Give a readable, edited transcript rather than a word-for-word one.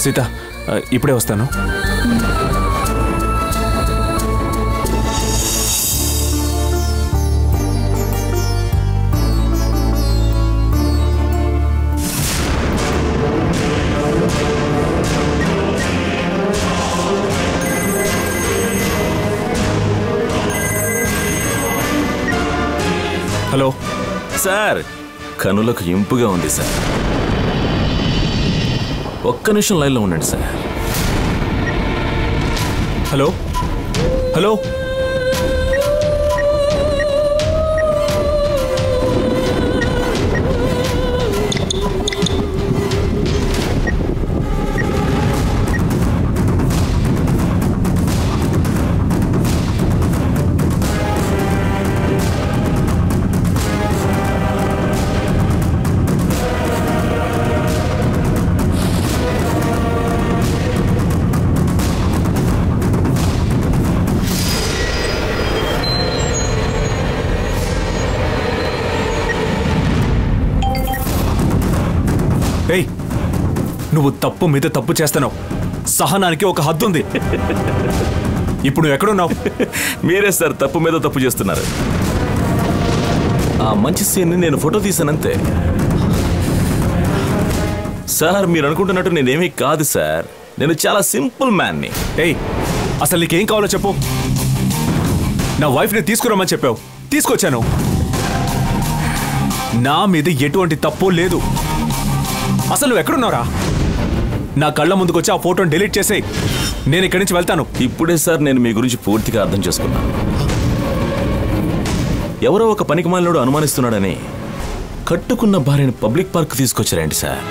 సీత, ఇప్పుడే వస్తాను. Hello sir, కనులకు ఇంపుగా ఉంది సార్. ఒక్క నిమిషం లైన్లో ఉండండి సార్. హలో హలో ఏయ్, నువ్వు తప్పు మీద తప్పు చేస్తున్నావు. సహనానికి ఒక హద్దు ఉంది. ఇప్పుడు నువ్వు ఎక్కడున్నావు? మీరే సార్ తప్పు మీద తప్పు చేస్తున్నారు. ఆ మంచి సీన్ని నేను ఫోటో తీసానంతే. సార్, మీరు అనుకుంటున్నట్టు నేనేమీ కాదు సార్. నేను చాలా సింపుల్ మ్యాన్ని. ఏయ్, అసలు నీకేం కావాలో చెప్పు. నా వైఫ్ని తీసుకురమ్మని చెప్పావు, తీసుకొచ్చాను. నా మీద ఎటువంటి తప్పు లేదు. అసలు నువ్వు ఎక్కడున్నావురా? నా కళ్ళ ముందుకు వచ్చి ఆ ఫోటోని డిలీట్ చేసేయ్. నేను ఇక్కడి నుంచి వెళ్తాను. ఇప్పుడే సార్ నేను మీ గురించి పూర్తిగా అర్థం చేసుకున్నాను. ఎవరో ఒక పనికిమాలినోడు అనుమానిస్తున్నాడని కట్టుకున్న భార్యని పబ్లిక్ పార్క్ తీసుకొచ్చారేంటి సార్?